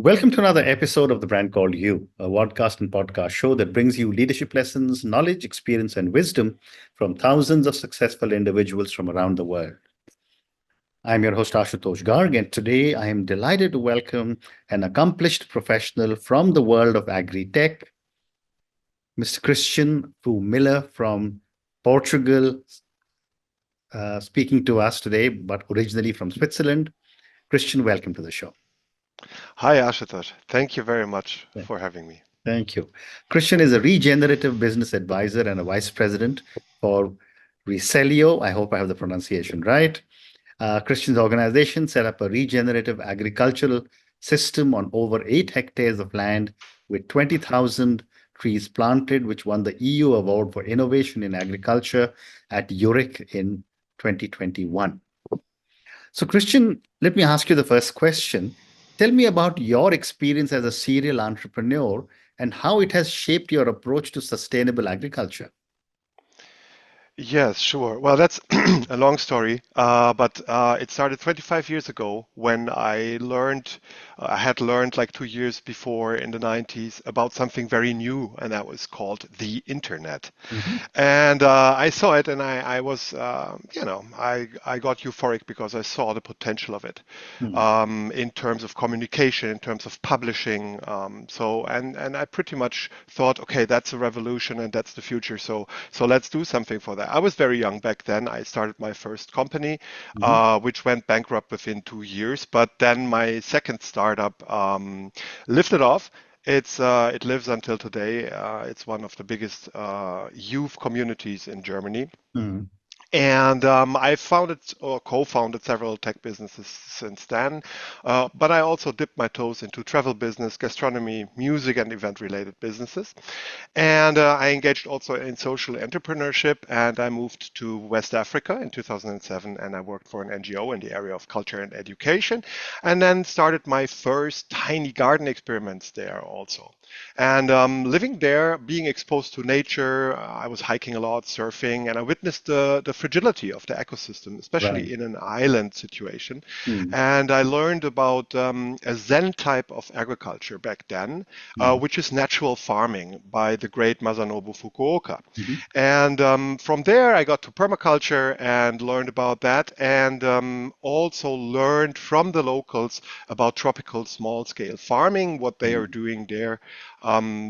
Welcome to another episode of The Brand Called You, a podcast and podcast show that brings you leadership lessons, knowledge, experience, and wisdom from thousands of successful individuals from around the world. I'm your host, Ashutosh Garg, and today I am delighted to welcome an accomplished professional from the world of agri-tech, Mr. Christian Mueller from Portugal, speaking to us today, but originally from Switzerland. Christian, welcome to the show. Hi, Ashutosh. Thank you very much for having me. Thank you. Christian is a regenerative business advisor and a vice president for Recelio. I hope I have the pronunciation right. Christian's organization set up a regenerative agricultural system on over 8 hectares of land with 20,000 trees planted, which won the EU Award for Innovation in Agriculture at Zurich in 2021. So, Christian, let me ask you the first question. Tell me about your experience as a serial entrepreneur and how it has shaped your approach to sustainable agriculture. Yes, sure. Well, that's a long story, but it started 25 years ago when I had learned like 2 years before in the 90s about something very new, and that was called the internet. And I saw it, and I was, I got euphoric because I saw the potential of it in terms of communication, in terms of publishing. And I pretty much thought, okay, that's a revolution and that's the future. So let's do something for that. I was very young back then. I started my first company, which went bankrupt within 2 years. But then my second startup lifted off. It lives until today. It's one of the biggest youth communities in Germany. And I founded or co-founded several tech businesses since then. But I also dipped my toes into travel business, gastronomy, music, and event-related businesses. And I engaged also in social entrepreneurship. And I moved to West Africa in 2007. And I worked for an NGO in the area of culture and education. And then started my first tiny garden experiments there also. And living there, being exposed to nature, I was hiking a lot, surfing, and I witnessed the fragility of the ecosystem, especially in an island situation. And I learned about a Zen type of agriculture back then, which is natural farming by the great Masanobu Fukuoka. And from there, I got to permaculture and learned about that, and also learned from the locals about tropical small-scale farming, what they are doing there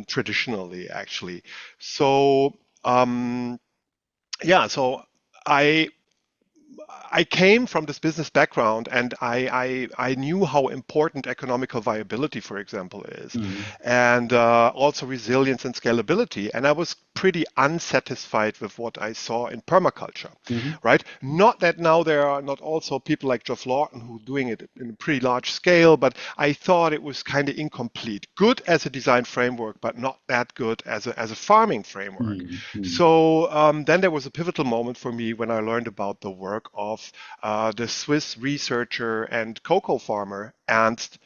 traditionally, actually. So so I came from this business background, and I knew how important economical viability, for example, is, and also resilience and scalability. And I was pretty unsatisfied with what I saw in permaculture, right? Not that now there are not also people like Geoff Lawton who are doing it in a pretty large scale, but I thought it was kind of incomplete. Good as a design framework, but not that good as a farming framework. So then there was a pivotal moment for me when I learned about the work of the Swiss researcher and cocoa farmer Ernst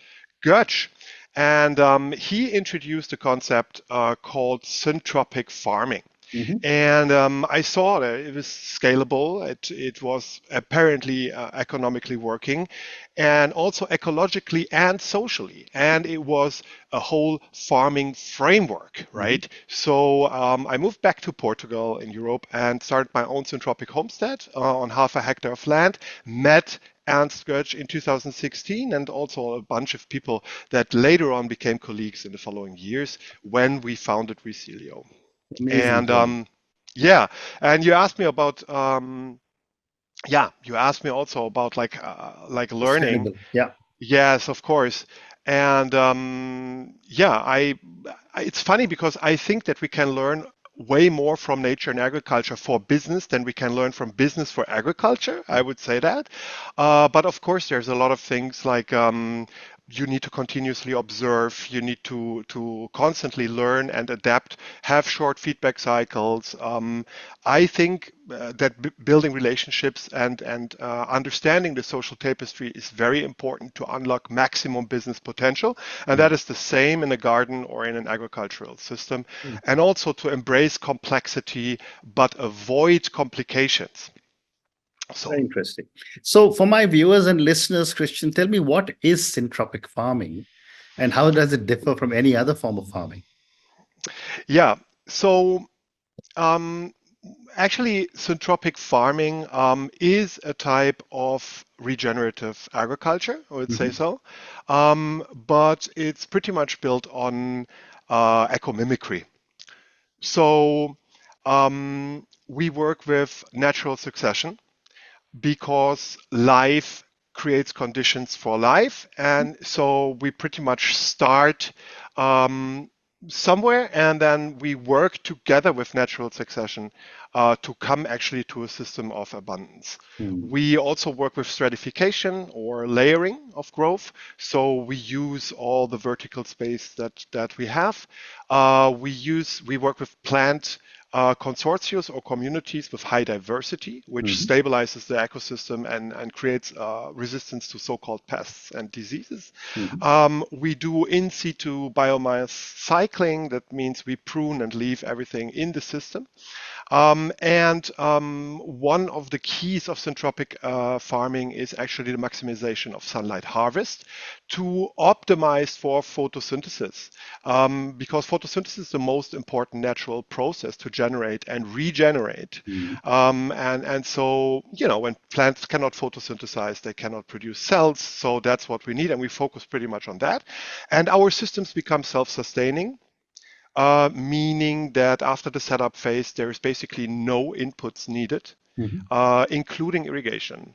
Götsch. And he introduced a concept called syntropic farming. And I saw that it was scalable. It was apparently economically working, and also ecologically and socially. And it was a whole farming framework, right? So I moved back to Portugal in Europe and started my own syntropic homestead on half a hectare of land. Met Ernst Götsch in 2016, and also a bunch of people that later on became colleagues in the following years when we founded Recelio. Amazing. And and you asked me about you asked me also about like learning. Yeah. Yes, of course. And it's funny because I think that we can learn way more from nature and agriculture for business than we can learn from business for agriculture. I would say that. But of course, there's a lot of things like you need to continuously observe, you need to constantly learn and adapt, have short feedback cycles. I think that building relationships and understanding the social tapestry is very important to unlock maximum business potential. And that is the same in a garden or in an agricultural system. And also to embrace complexity, but avoid complications. So very interesting. So for my viewers and listeners, Christian, tell me, what is syntropic farming And how does it differ from any other form of farming? Yeah. So um, actually, syntropic farming is a type of regenerative agriculture, I would say Hmm. so. But it's pretty much built on ecomimicry. So we work with natural succession because life creates conditions for life. And so we pretty much start um, somewhere and then we work together with natural succession to come actually to a system of abundance. Mm. We also work with stratification or layering of growth. So we use all the vertical space that we have. We work with plant consortia or communities with high diversity, which Hmm. stabilizes the ecosystem and creates resistance to so-called pests and diseases. Hmm. We do in situ biomass cycling. That means we prune and leave everything in the system. And one of the keys of syntropic farming is actually the maximization of sunlight harvest to optimize for photosynthesis. Because photosynthesis is the most important natural process to generate and regenerate. Hmm. And so, when plants cannot photosynthesize, they cannot produce cells. So that's what we need. And we focus pretty much on that. And our systems become self-sustaining, meaning that after the setup phase, there is basically no inputs needed, Hmm. including irrigation.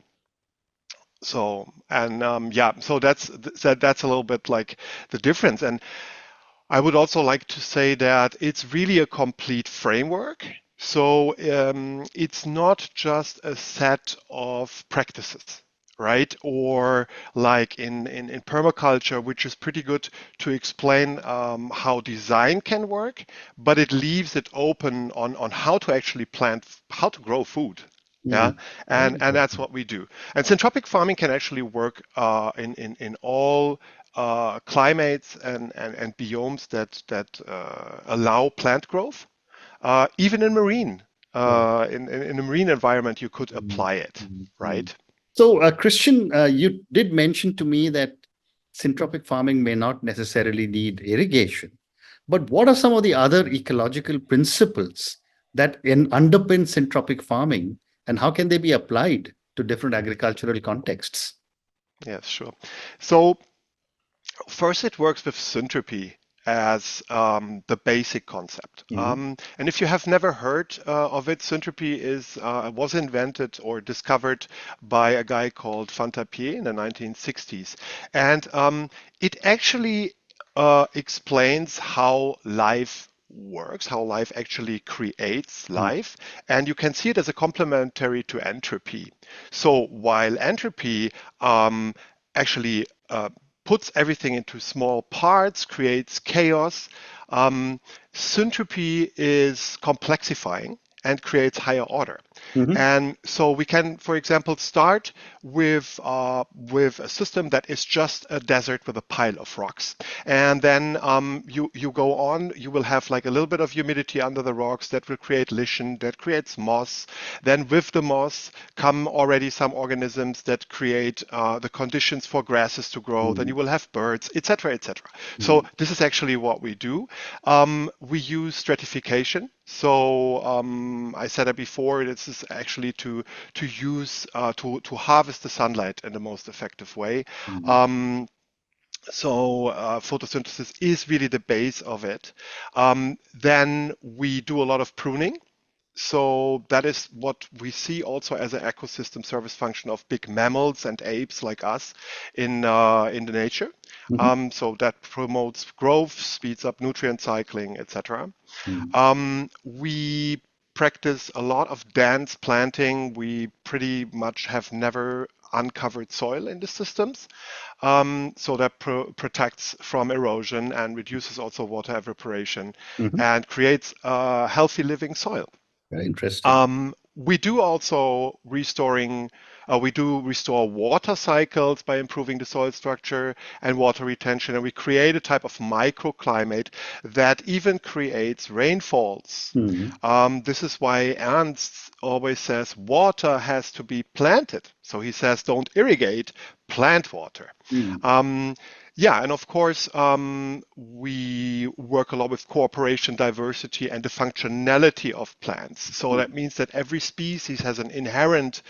So, and yeah, so that's a little bit like the difference. And I would also like to say that it's really a complete framework. So it's not just a set of practices, right? Or like in permaculture, which is pretty good to explain how design can work, but it leaves it open on how to actually plant, how to grow food. Hmm. Yeah, Very and that's interesting. what we do. And syntropic farming can actually work in all climates and biomes that allow plant growth. Even in marine, Right. in a marine environment, you could Mm, apply it, mm, mm. right? So, Christian, you did mention to me that syntropic farming may not necessarily need irrigation. But what are some of the other ecological principles that underpin syntropic farming, and how can they be applied to different agricultural contexts? Yes, sure. So first, it works with syntropy as the basic concept. Hmm. And if you have never heard of it, syntropy was invented or discovered by a guy called Van in the 1960s. And it actually explains how life works, how life actually creates life. And you can see it as a complementary to entropy. So while entropy actually puts everything into small parts, creates chaos. Um, Syntropy is complexifying and creates higher order. Hmm. And so we can, for example, start with a system that is just a desert with a pile of rocks, and then you go on. You will have like a little bit of humidity under the rocks that will create lichen, that creates moss. Then with the moss come already some organisms that create the conditions for grasses to grow. Then Hmm. you will have birds, etc., etc. So this is actually what we do. We use stratification. So I said it before. This is actually to use to harvest the sunlight in the most effective way. Hmm. Um, Photosynthesis is really the base of it. Then we do a lot of pruning. So that is what we see also as an ecosystem service function of big mammals and apes like us in the nature. Hmm. So that promotes growth, speeds up nutrient cycling, etc. Hmm. We practice a lot of dense planting. We pretty much have never uncovered soil in the systems. So that protects from erosion and reduces also water evaporation Hmm. and creates a healthy living soil. Very interesting. We do also we do restore water cycles by improving the soil structure and water retention, and we create a type of microclimate that even creates rainfalls. Hmm. This is why Ernst always says water has to be planted. So he says, don't irrigate, plant water. Hmm. Um, Yeah, and of course, we work a lot with cooperation, diversity, and the functionality of plants. So that means that every species has an inherent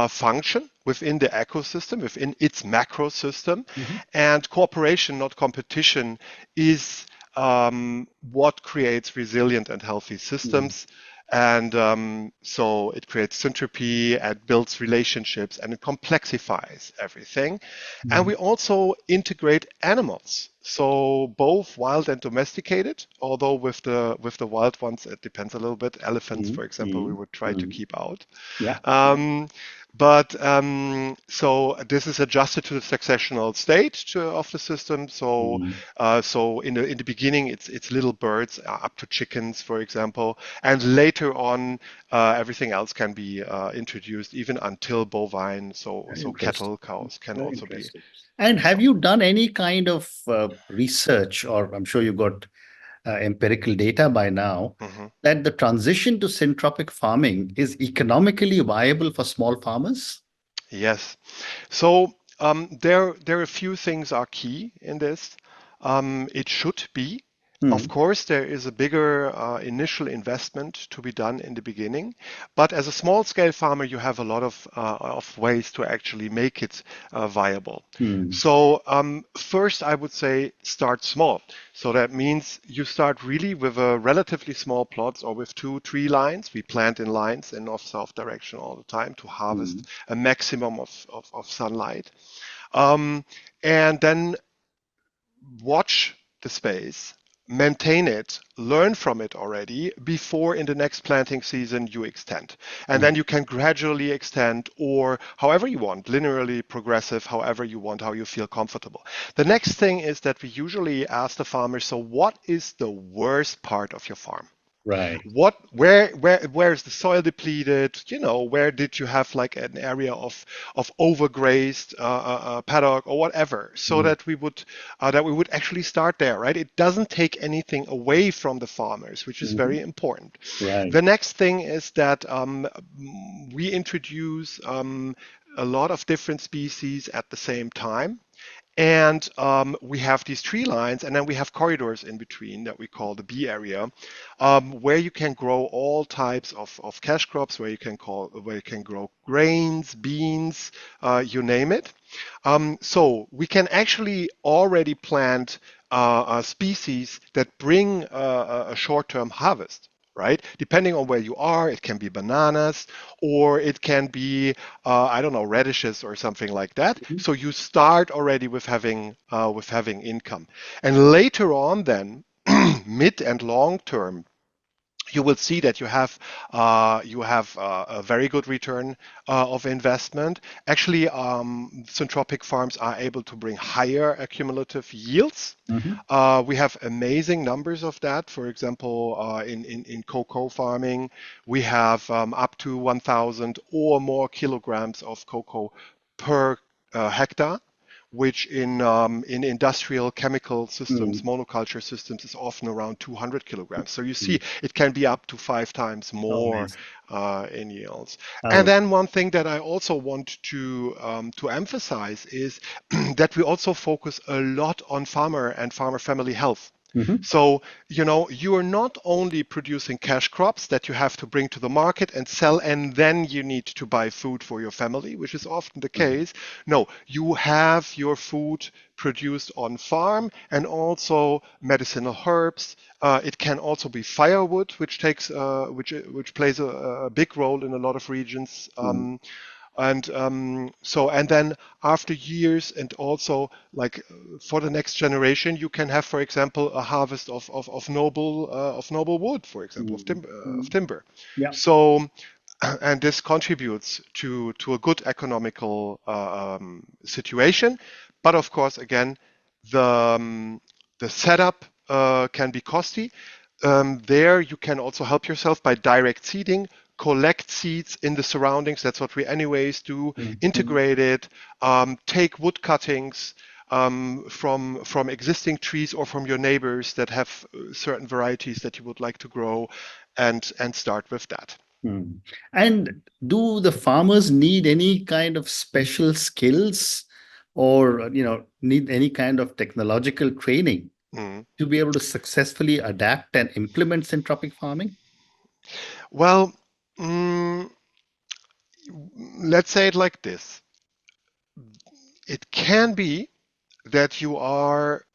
function within the ecosystem, within its macro system, Mhm. and cooperation, not competition, is what creates resilient and healthy Mhm. systems. And so it creates syntropy and builds relationships and it complexifies everything. And Mhm. we also integrate animals. So both wild and domesticated, although with the wild ones it depends a little bit. Elephants, Mhm. for example, we Mhm. would try to Mhm. keep out. Yeah. Um, but so this is adjusted to the successional state of the system. So Mhm. so in the beginning it's little birds up to chickens, for example, and later on everything else can be introduced even until bovine. So Very so interesting. cattle, cows can Very also be. interesting. And have So you done any kind of research, or I'm sure you got empirical data by now, mhm. that the transition to syntropic farming is economically viable for small farmers? Yes. So there are a few things are key in this. It should be. Of Hmm. course, there is a bigger initial investment to be done in the beginning, but as a small-scale farmer, you have a lot of ways to actually make it viable. Hmm. So first, I would say start small. So that means you start really with a relatively small plots or with 2, 3 lines. We plant in lines in north-south direction all the time to Hmm. harvest a maximum of sunlight. Um, and then watch the space, maintain it, learn from it already before in the next planting season you extend. And then Hmm. you can gradually extend or however you want, linearly progressive, however you want, how you feel comfortable. The next thing is that we usually ask the farmers, so what is the worst part of your farm? Right. Where is the soil depleted? Where did you have like an area of overgrazed paddock or whatever, so Hmm. that we would actually start there, right? It doesn't take anything away from the farmers, which is Hmm. very important. Right. The next thing is that we introduce a lot of different species at the same time. And we have these tree lines, and then we have corridors in between that we call the B area, where you can grow all types of cash crops, where you can grow grains, beans, you name it. So we can actually already plant species that bring a short-term harvest, right? Depending on where you are, it can be bananas or it can be, I don't know, radishes or something like that. Mhm. So you start already with having income, and later on, then mid and long term, you will see that you have a very good return of investment. Actually, syntropic farms are able to bring higher accumulative yields. Mhm. We have amazing numbers of that. For example, in cocoa farming, we have up to 1,000 or more kilograms of cocoa per hectare, which in industrial chemical systems, Mm. monoculture systems, is often around 200 kilograms. So you Mm. see, it can be up to 5 times Oh, more amazing. in yields. And Oh. then one thing that I also want to emphasize is that we also focus a lot on farmer and farmer family health. Mhm. So, you are not only producing cash crops that you have to bring to the market and sell, and then you need to buy food for your family, which is often the Mhm. case. No, you have your food produced on farm and also medicinal herbs. It can also be firewood, which plays a big role in a lot of regions. Mm. And then after years, and also like for the next generation, you can have, for example, a harvest of noble wood, for example, of Mm. timber, of Mm. timber. Yeah. So and this contributes to a good economical situation. But of course, again, the the setup can be costly. There, you can also help yourself by direct seeding, collect seeds in the surroundings. That's what we anyways do. Mm. Mm. Integrate it. Take wood cuttings from existing trees or from your neighbors that have certain varieties that you would like to grow, and start with that. Mm. And do the farmers need any kind of special skills, or need any kind of technological training Mm. to be able to successfully adapt and implement syntropic farming? Well, mm, let's say it like this. It can be that you are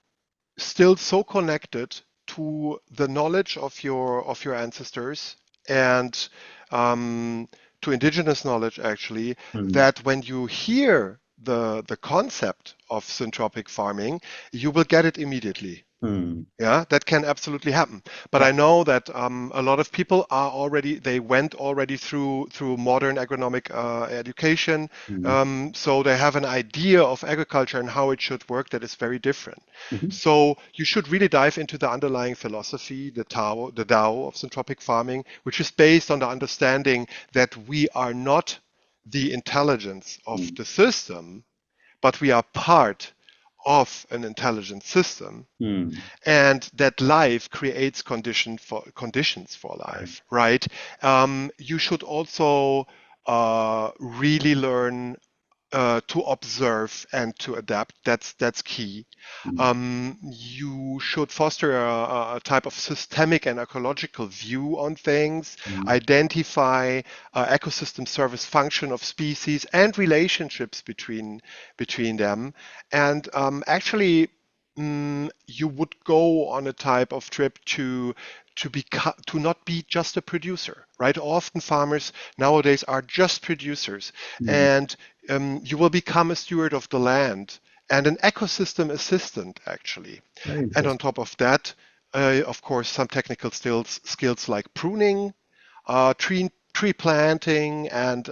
still so connected to the knowledge of your ancestors and um, to indigenous knowledge actually, Mm, that when you hear the concept of syntropic farming, you will get it immediately. mm, Yeah, that can absolutely happen. But yeah. I know that a lot of people are already, they went already through modern agronomic education. Mm, So they have an idea of agriculture and how it should work that is very different. mhm, So you should really dive into the underlying philosophy, the Tao of syntropic farming, which is based on the understanding that we are not the intelligence of mm, the system, but we are part of an intelligent system, mm. and that life creates conditions for Right. life, right? You should also really learn to observe and to adapt. That's key. Mm, You should foster a type of systemic and ecological view on things, mm, identify ecosystem service function of species and relationships between them, and actually you would go on a type of trip to not be just a producer, right? Often farmers nowadays are just producers, mm. and you will become a steward of the land and an ecosystem assistant, actually. Very And on interesting. top of that, of course, some technical skills like pruning, tree planting, and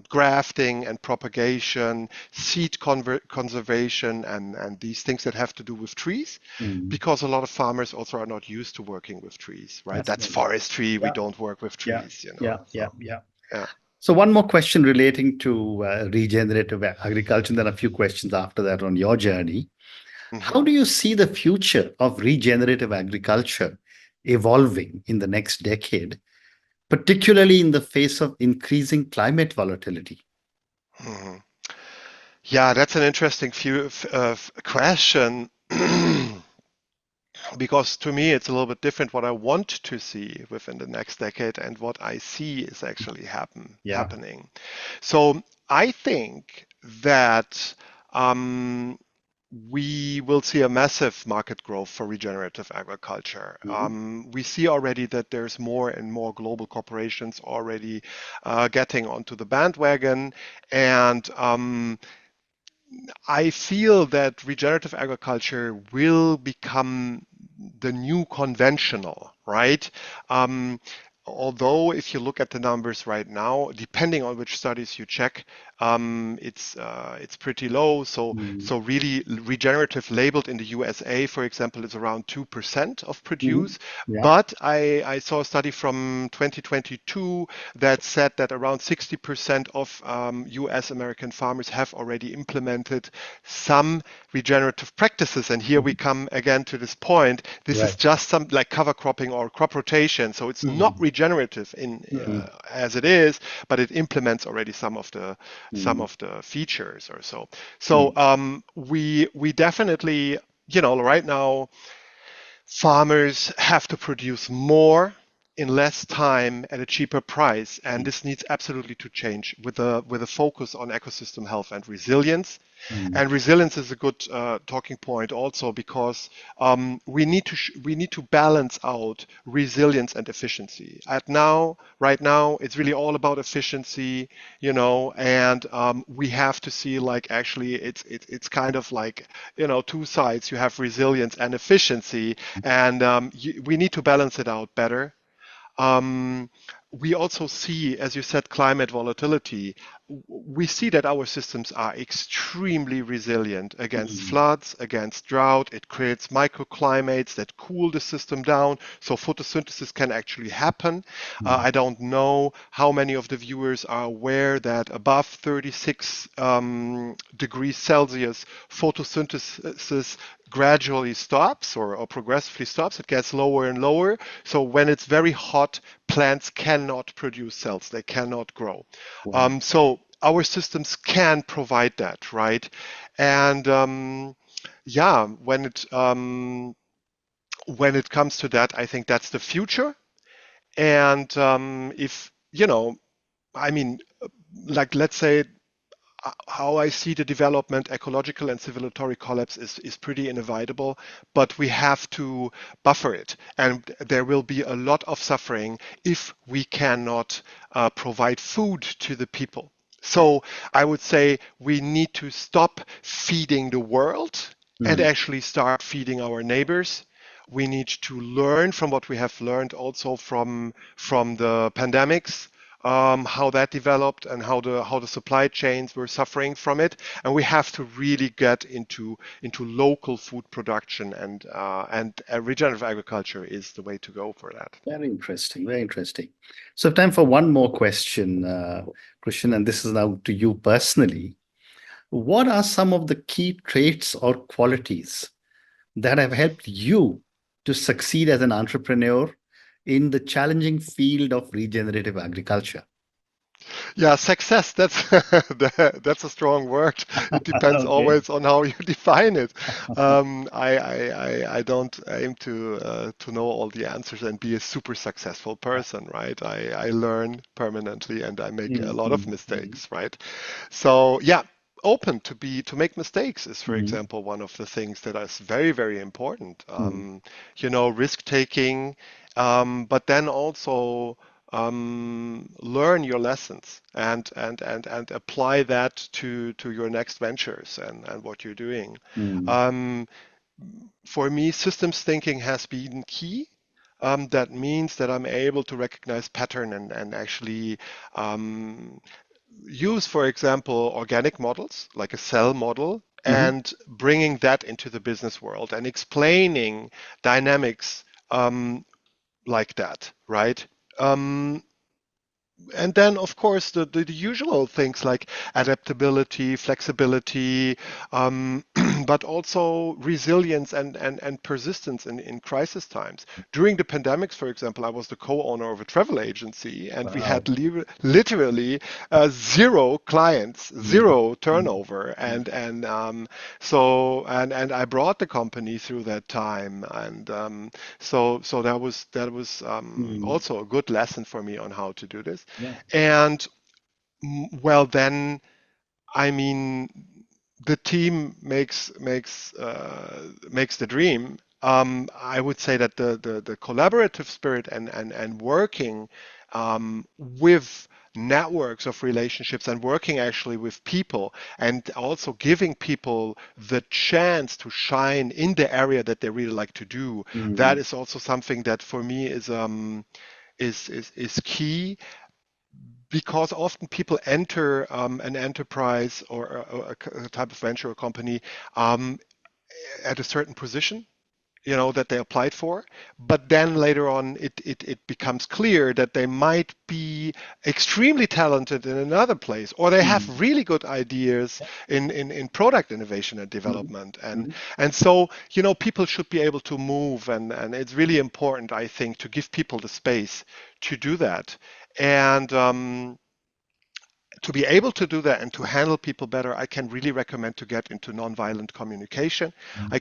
grafting and propagation, seed conservation, and these things that have to do with trees, Mm. because a lot of farmers also are not used to working with trees, right? That's Fascinating. forestry. We Yeah, don't work with yeah, trees, you yeah, know. yeah, So yeah. yeah. So one more question relating to regenerative agriculture, and then a few questions after that on your journey. How Mhm. do you see the future of regenerative agriculture evolving in the next decade, particularly in the face of increasing climate volatility? Mhm. Yeah, that's an interesting question. Because to me it's a little bit different what I want to see within the next decade and what I see is actually Yeah. happening. So I think that um, we will see a massive market growth for regenerative agriculture. Mhm. We see already that there's more and more global corporations already getting onto the bandwagon, and I feel that regenerative agriculture will become the new conventional, right? Um, Although, if you look at the numbers right now, depending on which studies you check, it's pretty low. Mm. So really, regenerative labeled in the USA, for example, is around 2% of Mhm. produce. Yeah. But I saw a study from 2022 that said that around 60% of US American farmers have already implemented some regenerative practices. And here we Mhm. come again to this point. This is Right. just some like cover cropping or crop rotation. So it's not Mhm. regenerative in Mhm. as it is, but it implements already some Mhm. of the features or so. So Mhm. we definitely, right now farmers have to produce more in less time at a cheaper price, and this needs absolutely to change with a focus on ecosystem health and resilience. Mhm. And resilience is a good talking point also because we need to balance out resilience and efficiency. Right now, it's really all about efficiency, and we have to see like actually it's kind of like two sides. You have resilience and efficiency, and we need to balance it out better. um, we also see, as you said, climate volatility. We see that our systems are extremely resilient against Mhm. floods, against drought. It creates microclimates that cool the system down, so photosynthesis can actually happen. Mhm. I don't know how many of the viewers are aware that above 36 degrees Celsius, photosynthesis gradually stops or progressively stops. It gets lower and lower. So when it's very hot, plants cannot produce cells. They cannot grow. Wow. So our systems can provide that, right? And yeah, when it comes to that, I think that's the future. And if I mean, like let's say how I see the development, ecological and civilizatory collapse is pretty inevitable, but we have to buffer it. And there will be a lot of suffering if we cannot provide food to the people. So I would say we need to stop feeding the world and Mm. actually start feeding our neighbors. We need to learn from what we have learned also from the pandemics, how that developed and how the supply chains were suffering from it, and we have to really get into local food production, and regenerative agriculture is the way to go for that. Very interesting. Very interesting. So, time for one more question, Christian, and this is now to you personally. What are some of the key traits or qualities that have helped you to succeed as an entrepreneur in the challenging field of regenerative agriculture? Yeah, success, that's that's a strong word. It depends Okay. always on how you define it. I don't aim to know all the answers and be a super successful person, right? I learn permanently and I make a Mm, lot of mm, mm, mistakes, right? So yeah, open to make mistakes is, for mm, example, one of the things that is very, very important. mm, Risk taking, but then also learn your lessons and apply that to your next ventures and what you're doing. mm, Um, for me, systems thinking has been key. That means that I'm able to recognize pattern and actually um, use, for example, organic models like a cell model mhm, and bringing that into the business world and explaining dynamics like that, right? Um, and then, of course, the usual things like adaptability, flexibility, but also resilience and persistence in crisis times. During the pandemics, for example, I was the co-owner of a travel agency, and we wow. had literally zero clients, Mm, zero mm, turnover, mm, and I brought the company through that time, and so that was mm, also a good lesson for me on how to do this. yeah. And well, then I mean, the team makes the dream. I would say that the collaborative spirit and working with networks of relationships and working actually with people and also giving people the chance to shine in the area that they really like to do, that Mm, is also something that for me is key, because often people enter an enterprise or a type of venture or company um, at a certain position, that they applied for, but then later on it becomes clear that they might be extremely talented in another place, or they mm, have really good ideas in product innovation and mhm, development, and mhm, and so people should be able to move, and it's really important, I think, to give people the space to do that. And to be able to do that and to handle people better, I can really recommend to get into nonviolent communication. mhm, I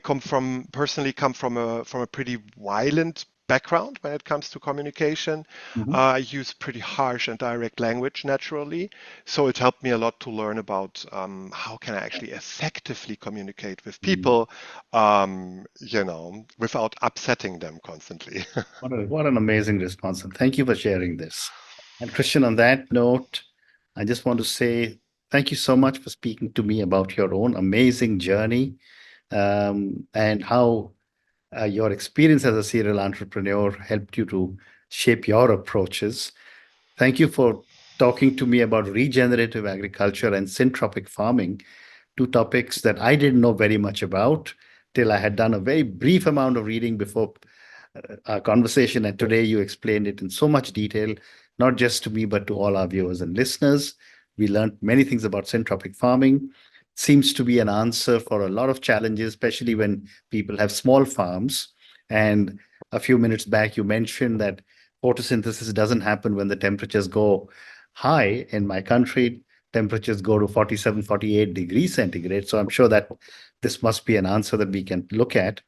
personally come from a pretty violent background when it comes to communication. mhm, I use pretty harsh and direct language naturally, so it helped me a lot to learn about how can I actually effectively communicate with mhm. people, without upsetting them constantly. What an amazing response. And thank you for sharing this. And Christian, on that note, I just want to say thank you so much for speaking to me about your own amazing journey, and how your experience as a serial entrepreneur helped you to shape your approaches. Thank you for talking to me about regenerative agriculture and syntropic farming, two topics that I didn't know very much about till I had done a very brief amount of reading before our conversation. And today you explained it in so much detail, not just to me, but to all our viewers and listeners. We learned many things about syntropic farming. Seems to be an answer for a lot of challenges, especially when people have small farms. And a few minutes back, you mentioned that photosynthesis doesn't happen when the temperatures go high in my country. temperatures go to 47, 48 degrees centigrade. So I'm sure that this must be an answer that we can look at.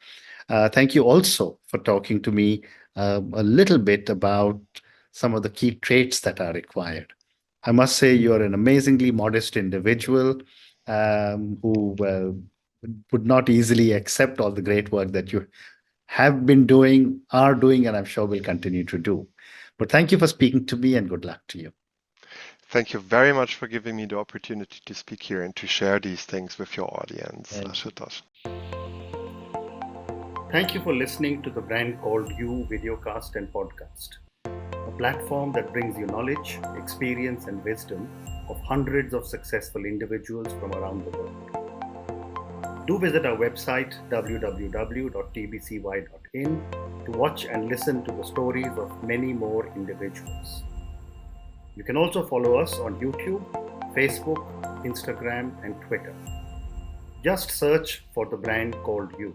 Thank you also for talking to me a little bit about some of the key traits that are required. I must say you're an amazingly modest individual who would not easily accept all the great work that you have been doing, are doing, and I'm sure will continue to do. But thank you for speaking to me and good luck to you. Thank you very much for giving me the opportunity to speak here and to share these things with your audience, Ashutosh. Thank you for listening to the Brand Called You videocast and podcast, a platform that brings you knowledge, experience, and wisdom of hundreds of successful individuals from around the world. Do visit our website www.tbcy.in to watch and listen to the stories of many more individuals. You can also follow us on YouTube, Facebook, Instagram, and Twitter. Just search for the Brand Called You.